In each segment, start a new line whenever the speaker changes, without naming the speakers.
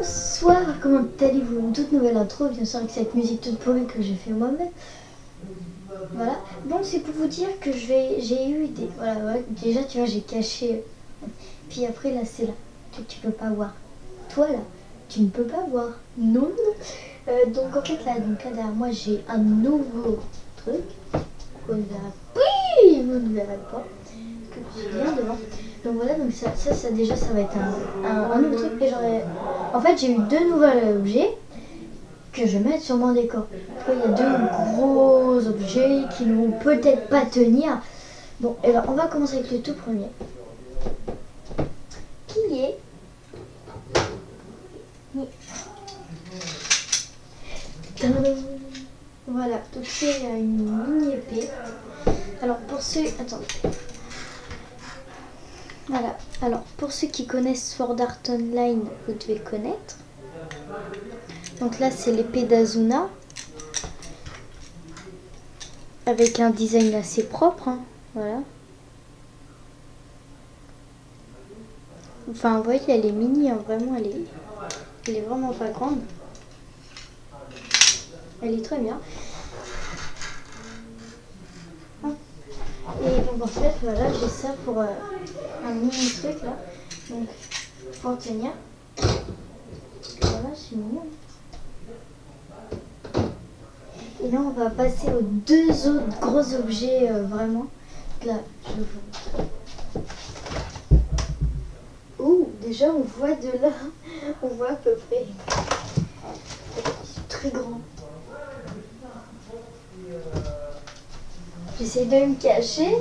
Bonsoir, comment allez-vous? Une toute nouvelle intro, bien sûr, avec cette musique toute pourrie que j'ai fait moi-même. Voilà. Bon, c'est pour vous dire que j'ai eu des... Voilà, ouais. Déjà, tu vois, j'ai caché. Puis après, là, c'est là. Tu peux pas voir. Toi, là, tu ne peux pas voir. Non, non. Donc, en fait, là, derrière moi, j'ai un nouveau truc. Vous ne verrez pas. Oui, vous ne verrez pas. Que tu viens devant. Donc voilà, donc ça déjà, ça va être un nouveau truc. Et en fait, j'ai eu deux nouveaux objets que je vais mettre sur mon décor. Il y a deux gros objets qui ne vont peut-être pas tenir. Bon, et ben, on va commencer avec le tout premier. Qui est... Tadam. Voilà, donc c'est une mini épée. Alors pour ceux... Attendez. Voilà, alors pour ceux qui connaissent Sword Art Online, vous devez connaître. Donc là c'est l'épée d'Azuna. Avec un design assez propre, hein. Voilà. Enfin vous voyez elle est mini, hein. Vraiment elle est vraiment pas grande. Elle est très bien. Et donc en fait voilà j'ai ça pour un mini truc là. Donc pour tenir. Voilà c'est mignon. Et là on va passer aux deux autres gros objets vraiment. Donc là je vous... Ouh, déjà on voit de là, on voit à peu près. C'est très grand. J'essaie de me cacher.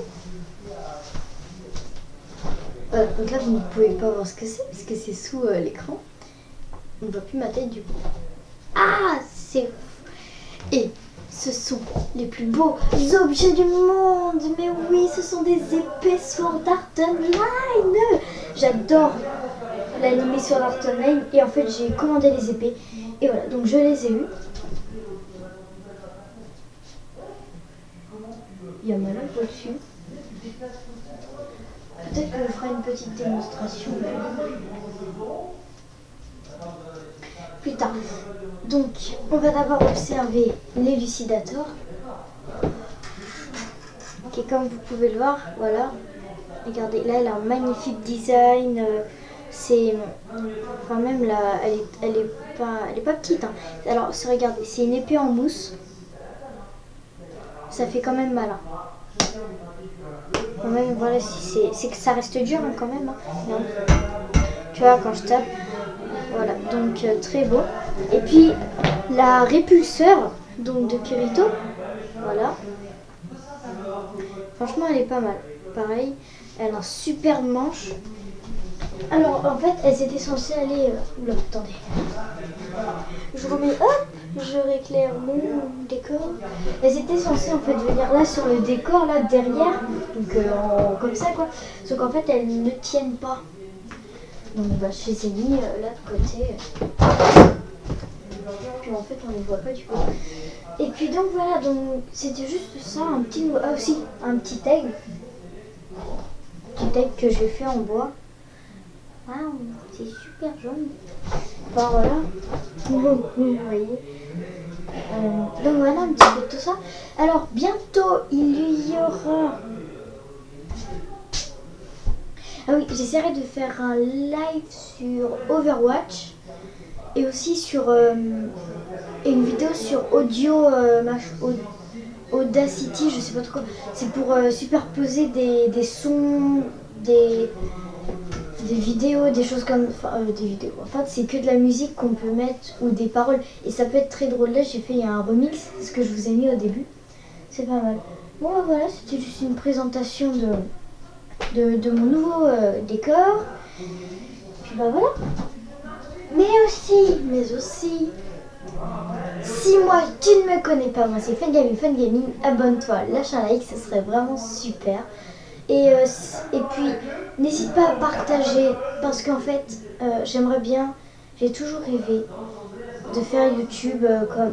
Voilà, donc là vous ne pouvez pas voir ce que c'est parce que c'est sous l'écran. On ne voit plus ma tête du coup. Ah, c'est... Et ce sont les plus beaux objets du monde. Mais oui, ce sont des épées Sword Art Online. J'adore l'anime Sword Art Online. Et en fait, j'ai commandé les épées. Et voilà, donc je les ai eues. Il y a ma lampe au-dessus. Peut-être que je ferai une petite démonstration plus tard. Donc, on va d'abord observer l'élucidateur. Qui, comme vous pouvez le voir, voilà. Regardez, là, elle a un magnifique design. C'est... Enfin, même là, elle est pas petite. Hein. Alors, regardez, c'est une épée en mousse. Ça fait quand même mal. Hein. Quand même, voilà, c'est que ça reste dur hein, quand même. Hein. Tu vois, quand je tape. Voilà, donc très beau. Et puis, la répulseur donc de Kirito. Voilà. Franchement, elle est pas mal. Pareil, elle a un super manche. Alors, en fait, elles étaient censées aller... Oula, attendez. Je remets... Hop, je rééclaire mon décor. Elles étaient censées, en fait, venir là sur le décor, là, derrière. Donc, comme ça, quoi. Sauf qu'en fait, elles ne tiennent pas. Donc, bah, je les ai mis là, de côté. Puis, en fait, on ne les voit pas du tout. Et puis, donc, voilà. Donc, c'était juste ça, un petit... Ah, aussi, un petit tag. Petit tag que j'ai fait en bois. Waouh, c'est super jaune. Enfin voilà, vous voyez. Donc voilà un petit peu tout ça. Alors bientôt il y aura... Ah oui, j'essaierai de faire un live sur Overwatch. Et aussi sur une vidéo sur Audacity, je sais pas trop quoi. C'est pour superposer des sons, des vidéos, des choses comme... Enfin, des vidéos. En fait, c'est que de la musique qu'on peut mettre ou des paroles. Et ça peut être très drôle. Là, j'ai fait un remix, ce que je vous ai mis au début. C'est pas mal. Bon, voilà, c'était juste une présentation de mon nouveau décor. Puis bah voilà. Mais aussi, si moi, tu ne me connais pas, moi c'est Fungaming, abonne-toi, lâche un like, ce serait vraiment super. Et puis, n'hésite pas à partager, parce qu'en fait, j'aimerais bien, j'ai toujours rêvé de faire YouTube,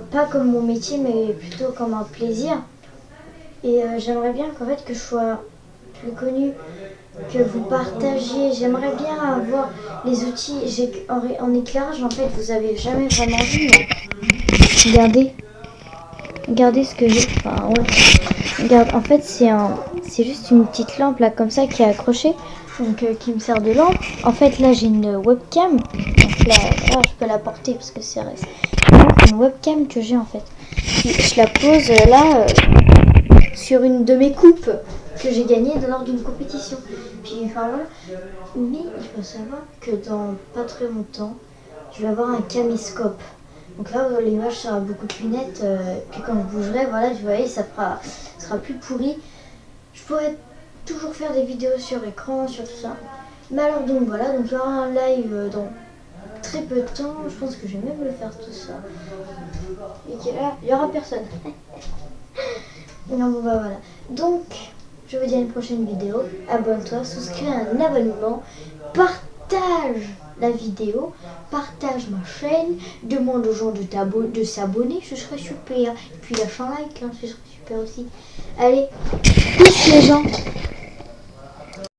pas comme mon métier, mais plutôt comme un plaisir. Et j'aimerais bien qu'en fait, que je sois plus connue que vous partagiez. J'aimerais bien avoir les outils. En éclairage, en fait, vous avez jamais vraiment vu. Regardez. Regardez ce que j'ai. Enfin, ouais. Regarde, en fait, c'est juste une petite lampe là, comme ça, qui est accrochée. Donc, qui me sert de lampe. En fait, là, j'ai une webcam. Donc là, je peux la porter parce que c'est une webcam que j'ai en fait. Je la pose là sur une de mes coupes que j'ai gagnée lors d'une compétition. Puis, enfin voilà. Mais il faut savoir que dans pas très longtemps, je vais avoir un caméscope. Donc là, l'image sera beaucoup plus nette. Puis quand je bougerai, voilà, vous voyez, ça sera plus pourri. Je pourrais toujours faire des vidéos sur écran, sur tout ça. Mais alors donc voilà, donc il y aura un live dans très peu de temps. Je pense que je vais même le faire tout ça. Et qu'il y aura personne. Non, bon bah voilà. Donc, je vous dis à une prochaine vidéo. Abonne-toi, souscris à un abonnement, partage la vidéo, partage ma chaîne, demande aux gens de s'abonner, ce serait super. Et puis lâche un like, hein, ce serait super aussi. Allez, pousse les gens.